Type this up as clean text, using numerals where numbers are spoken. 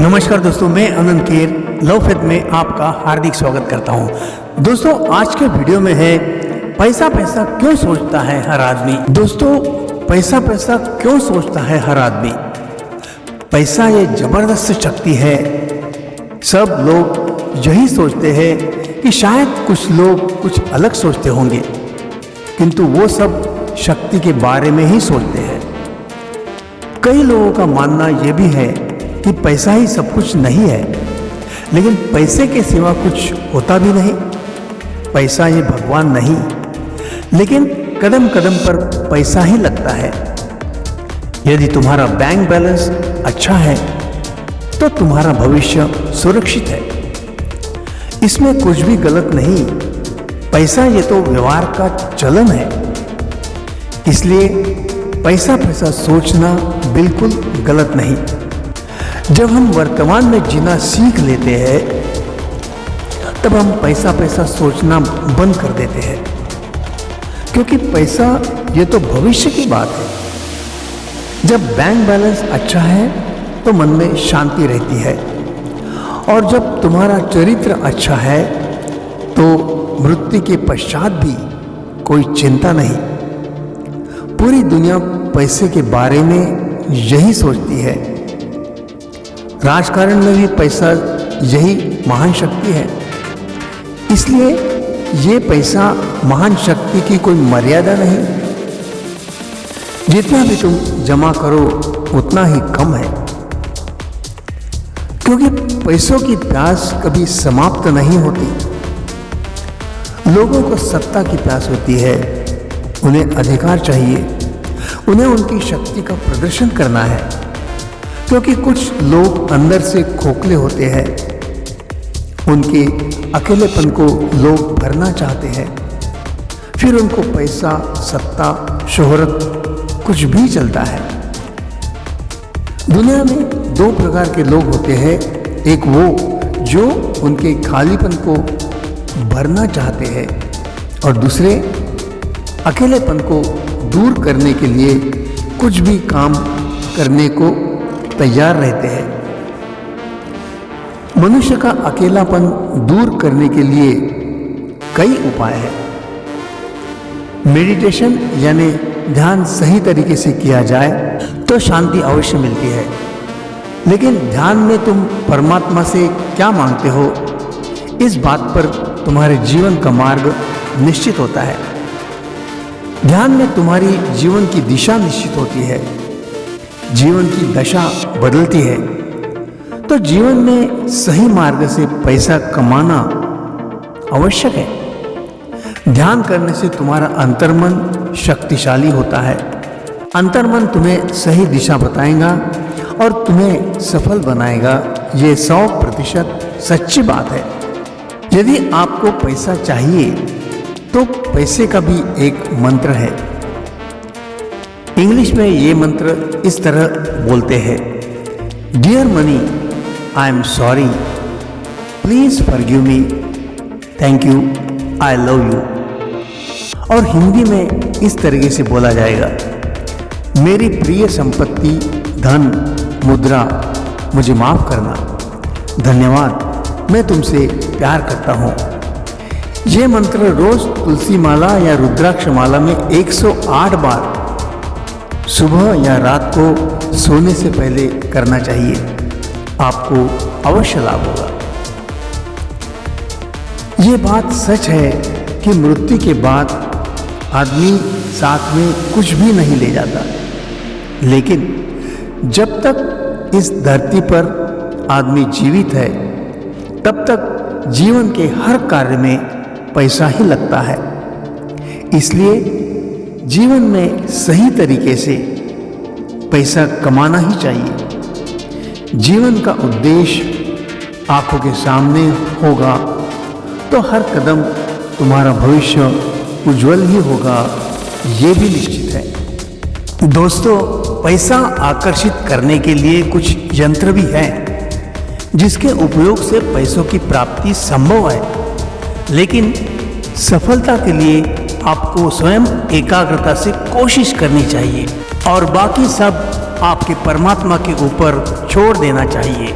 नमस्कार दोस्तों, मैं अनंत केर लव फेथ में आपका हार्दिक स्वागत करता हूं। दोस्तों, आज के वीडियो में है पैसा पैसा क्यों सोचता है हर आदमी। दोस्तों, पैसा पैसा क्यों सोचता है हर आदमी। पैसा ये जबरदस्त शक्ति है। सब लोग यही सोचते हैं कि शायद कुछ लोग कुछ अलग सोचते होंगे, किंतु वो सब शक्ति के बारे में ही सोचते हैं। कई लोगों का मानना यह भी है कि पैसा ही सब कुछ नहीं है, लेकिन पैसे के सिवा कुछ होता भी नहीं। पैसा ये भगवान नहीं, लेकिन कदम कदम पर पैसा ही लगता है। यदि तुम्हारा बैंक बैलेंस अच्छा है तो तुम्हारा भविष्य सुरक्षित है। इसमें कुछ भी गलत नहीं। पैसा ये तो व्यवहार का चलन है, इसलिए पैसा पैसा सोचना बिल्कुल गलत नहीं। जब हम वर्तमान में जीना सीख लेते हैं, तब हम पैसा पैसा सोचना बंद कर देते हैं, क्योंकि पैसा ये तो भविष्य की बात है। जब बैंक बैलेंस अच्छा है तो मन में शांति रहती है, और जब तुम्हारा चरित्र अच्छा है तो मृत्यु के पश्चात भी कोई चिंता नहीं। पूरी दुनिया पैसे के बारे में यही सोचती है। राजकारण में भी पैसा यही महान शक्ति है। इसलिए ये पैसा महान शक्ति की कोई मर्यादा नहीं। जितना भी तुम जमा करो उतना ही कम है, क्योंकि पैसों की प्यास कभी समाप्त नहीं होती। लोगों को सत्ता की प्यास होती है, उन्हें अधिकार चाहिए, उन्हें उनकी शक्ति का प्रदर्शन करना है, क्योंकि कुछ लोग अंदर से खोखले होते हैं। उनके अकेलेपन को लोग भरना चाहते हैं, फिर उनको पैसा, सत्ता, शोहरत कुछ भी चलता है। दुनिया में दो प्रकार के लोग होते हैं। एक वो जो उनके खालीपन को भरना चाहते हैं, और दूसरे अकेलेपन को दूर करने के लिए कुछ भी काम करने को तैयार रहते हैं। मनुष्य का अकेलापन दूर करने के लिए कई उपाय हैं। मेडिटेशन यानी ध्यान सही तरीके से किया जाए तो शांति अवश्य मिलती है, लेकिन ध्यान में तुम परमात्मा से क्या मांगते हो, इस बात पर तुम्हारे जीवन का मार्ग निश्चित होता है। ध्यान में तुम्हारी जीवन की दिशा निश्चित होती है। जीवन की दशा बदलती है, तो जीवन में सही मार्ग से पैसा कमाना आवश्यक है। ध्यान करने से तुम्हारा अंतर्मन शक्तिशाली होता है। अंतर्मन तुम्हें सही दिशा बताएगा और तुम्हें सफल बनाएगा। ये 100% सच्ची बात है। यदि आपको पैसा चाहिए तो पैसे का भी एक मंत्र है। इंग्लिश में ये मंत्र इस तरह बोलते हैं, dear money, I am sorry, please forgive me, thank you, I love you. और हिंदी में इस तरीके से बोला जाएगा, मेरी प्रिय संपत्ति, धन, मुद्रा, मुझे माफ करना, धन्यवाद, मैं तुमसे प्यार करता हूँ। ये मंत्र रोज तुलसी माला या रुद्राक्ष माला में 108 बार सुबह या रात को सोने से पहले करना चाहिए। आपको अवश्य लाभ होगा। ये बात सच है कि मृत्यु के बाद आदमी साथ में कुछ भी नहीं ले जाता, लेकिन जब तक इस धरती पर आदमी जीवित है, तब तक जीवन के हर कार्य में पैसा ही लगता है। इसलिए जीवन में सही तरीके से पैसा कमाना ही चाहिए। जीवन का उद्देश्य आंखों के सामने होगा तो हर कदम तुम्हारा भविष्य उज्जवल ही होगा, ये भी निश्चित है। दोस्तों, पैसा आकर्षित करने के लिए कुछ यंत्र भी हैं, जिसके उपयोग से पैसों की प्राप्ति संभव है, लेकिन सफलता के लिए आपको स्वयं एकाग्रता से कोशिश करनी चाहिए और बाकी सब आपके परमात्मा के ऊपर छोड़ देना चाहिए।